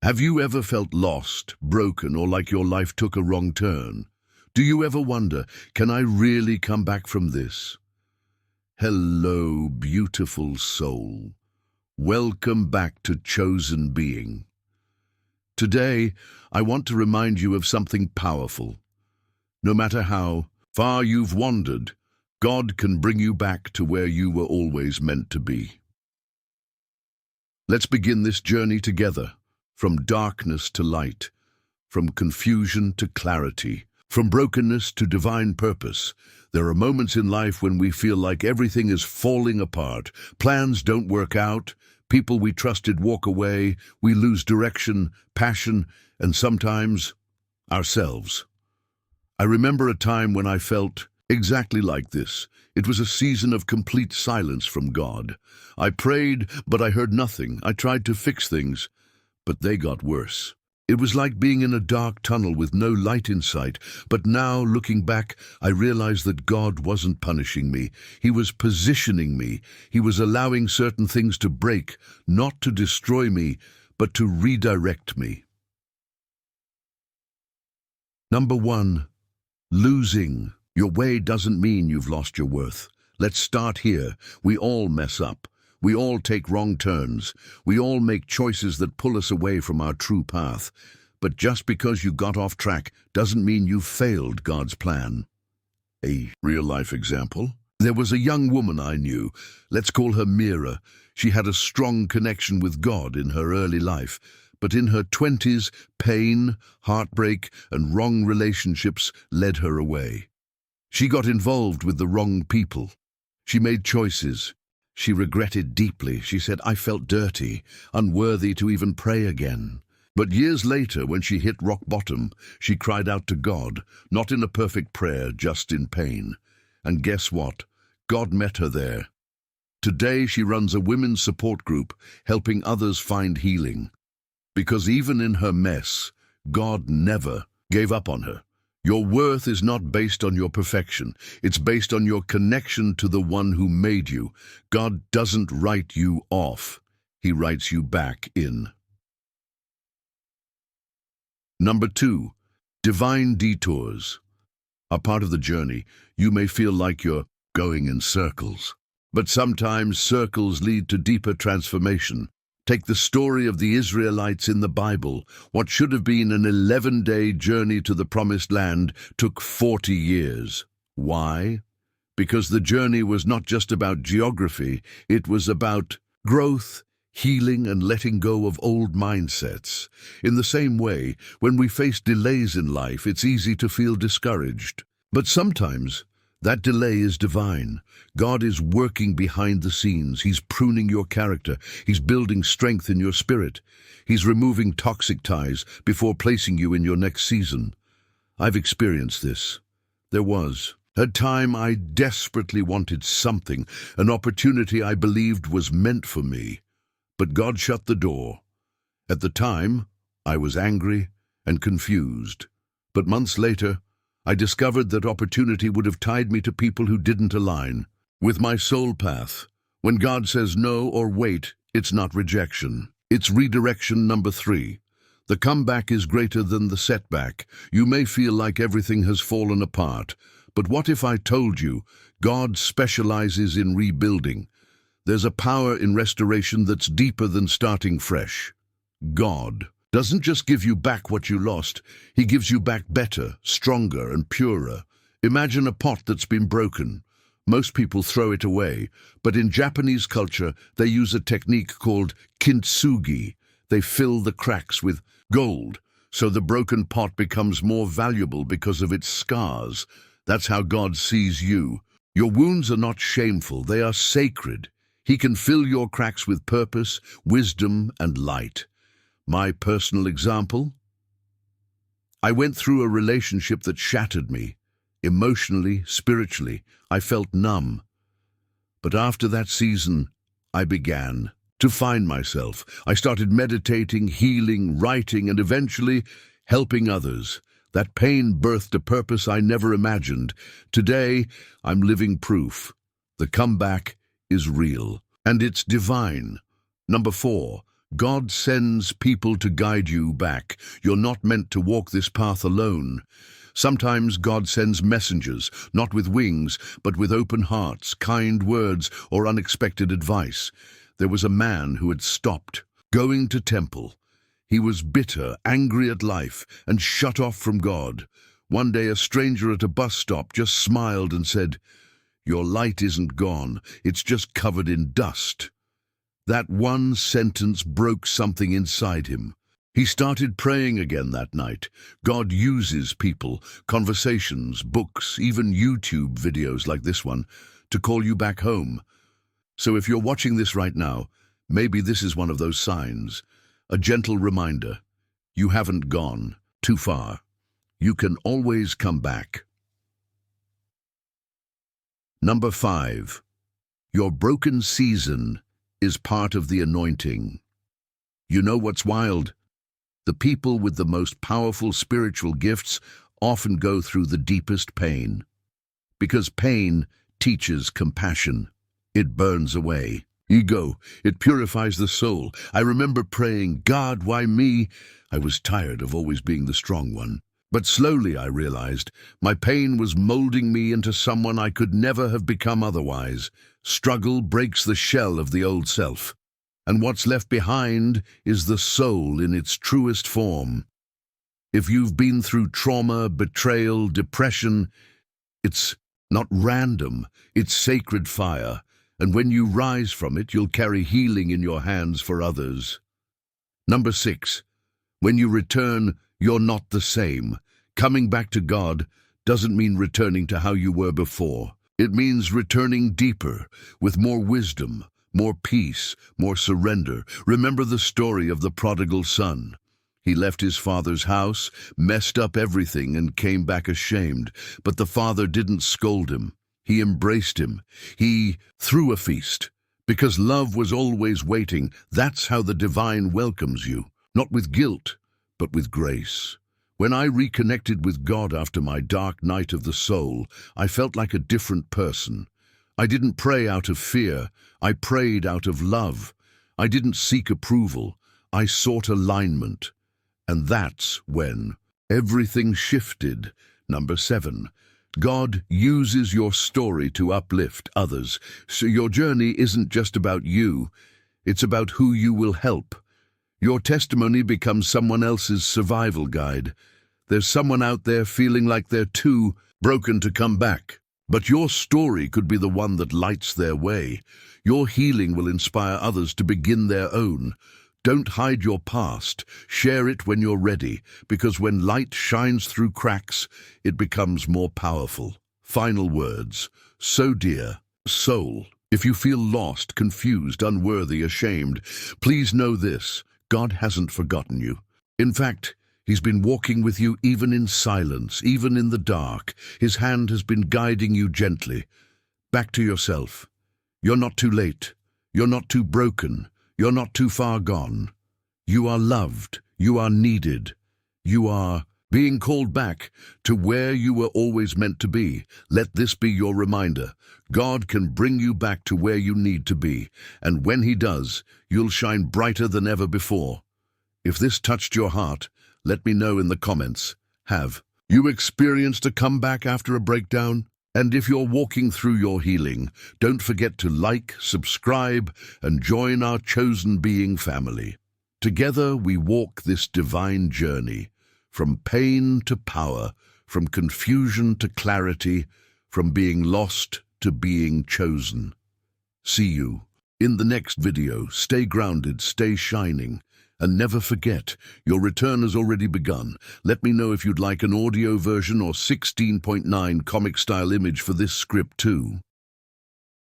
Have you ever felt lost, broken, or like your life took a wrong turn? Do you ever wonder, can I really come back from this? Hello, beautiful soul. Welcome back to Chosen Being. Today, I want to remind you of something powerful. No matter how far you've wandered, God can bring you back to where you were always meant to be. Let's begin this journey together, from darkness to light, from confusion to clarity, from brokenness to divine purpose. There are moments in life when we feel like everything is falling apart. Plans don't work out, people we trusted walk away, we lose direction, passion, and sometimes ourselves. I remember a time when I felt exactly like this. It was a season of complete silence from God. I prayed, but I heard nothing. I tried to fix things, but they got worse. It was like being in a dark tunnel with no light in sight. But now, looking back, I realized that God wasn't punishing me. He was positioning me. He was allowing certain things to break, not to destroy me, but to redirect me. Number 1, losing your way doesn't mean you've lost your worth. Let's start here. We all mess up. We all take wrong turns. We all make choices that pull us away from our true path. But just because you got off track doesn't mean you failed God's plan. A real-life example. There was a young woman I knew. Let's call her Mira. She had a strong connection with God in her early life. But in her 20s, pain, heartbreak, and wrong relationships led her away. She got involved with the wrong people. She made choices she regretted deeply. She said, "I felt dirty, unworthy to even pray again." But years later, when she hit rock bottom, she cried out to God, not in a perfect prayer, just in pain. And guess what? God met her there. Today she runs a women's support group, helping others find healing. Because even in her mess, God never gave up on her. Your worth is not based on your perfection. It's based on your connection to the one who made you. God doesn't write you off. He writes you back in. Number 2, divine detours are part of the journey. You may feel like you're going in circles, but sometimes circles lead to deeper transformation. Take the story of the Israelites in the Bible. What should have been an 11-day journey to the Promised Land took 40 years. Why? Because the journey was not just about geography, it was about growth, healing, and letting go of old mindsets. In the same way, when we face delays in life, it's easy to feel discouraged. But sometimes that delay is divine. God is working behind the scenes. He's pruning your character. He's building strength in your spirit. He's removing toxic ties before placing you in your next season. I've experienced this. There was a time I desperately wanted something, an opportunity I believed was meant for me. But God shut the door. At the time, I was angry and confused. But months later, I discovered that opportunity would have tied me to people who didn't align with my soul path. When God says no or wait, it's not rejection. It's redirection. Number 3. The comeback is greater than the setback. You may feel like everything has fallen apart, but what if I told you God specializes in rebuilding? There's a power in restoration that's deeper than starting fresh. God doesn't just give you back what you lost. He gives you back better, stronger, and purer. Imagine a pot that's been broken. Most people throw it away, but in Japanese culture, they use a technique called kintsugi. They fill the cracks with gold, so the broken pot becomes more valuable because of its scars. That's how God sees you. Your wounds are not shameful, they are sacred. He can fill your cracks with purpose, wisdom, and light. My personal example? I went through a relationship that shattered me. Emotionally, spiritually, I felt numb. But after that season, I began to find myself. I started meditating, healing, writing, and eventually helping others. That pain birthed a purpose I never imagined. Today, I'm living proof. The comeback is real, and it's divine. Number 4, God sends people to guide you back. You're not meant to walk this path alone. Sometimes God sends messengers, not with wings, but with open hearts, kind words, or unexpected advice. There was a man who had stopped going to temple. He was bitter, angry at life, and shut off from God. One day a stranger at a bus stop just smiled and said, "Your light isn't gone, it's just covered in dust." That one sentence broke something inside him. He started praying again that night. God uses people, conversations, books, even YouTube videos like this one, to call you back home. So if you're watching this right now, maybe this is one of those signs. A gentle reminder. You haven't gone too far. You can always come back. Number 5. Your broken season is part of the anointing. You know what's wild? The people with the most powerful spiritual gifts often go through the deepest pain. Because pain teaches compassion. It burns away ego. It purifies the soul. I remember praying, "God, why me?" I was tired of always being the strong one. But slowly I realized my pain was molding me into someone I could never have become otherwise. Struggle breaks the shell of the old self. And what's left behind is the soul in its truest form. If you've been through trauma, betrayal, depression, it's not random, it's sacred fire. And when you rise from it, you'll carry healing in your hands for others. Number 6. When you return, you're not the same. Coming back to God doesn't mean returning to how you were before. It means returning deeper, with more wisdom, more peace, more surrender. Remember the story of the prodigal son. He left his father's house, messed up everything, and came back ashamed. But the father didn't scold him. He embraced him. He threw a feast. Because love was always waiting. That's how the divine welcomes you. Not with guilt, but with grace. When I reconnected with God after my dark night of the soul, I felt like a different person. I didn't pray out of fear. I prayed out of love. I didn't seek approval. I sought alignment. And that's when everything shifted. Number 7. God uses your story to uplift others. So your journey isn't just about you. It's about who you will help. Your testimony becomes someone else's survival guide. There's someone out there feeling like they're too broken to come back. But your story could be the one that lights their way. Your healing will inspire others to begin their own. Don't hide your past. Share it when you're ready, because when light shines through cracks, it becomes more powerful. Final words. So dear soul, if you feel lost, confused, unworthy, ashamed, please know this. God hasn't forgotten you. In fact, He's been walking with you even in silence, even in the dark. His hand has been guiding you gently. Back to yourself. You're not too late. You're not too broken. You're not too far gone. You are loved. You are needed. You are being called back to where you were always meant to be. Let this be your reminder. God can bring you back to where you need to be. And when He does, you'll shine brighter than ever before. If this touched your heart, let me know in the comments. Have you experienced a comeback after a breakdown? And if you're walking through your healing, don't forget to like, subscribe, and join our chosen being family. Together we walk this divine journey, from pain to power, from confusion to clarity, from being lost to being chosen. See you in the next video. Stay grounded, stay shining. And never forget, your return has already begun. Let me know if you'd like an audio version or 16:9 comic-style image for this script too.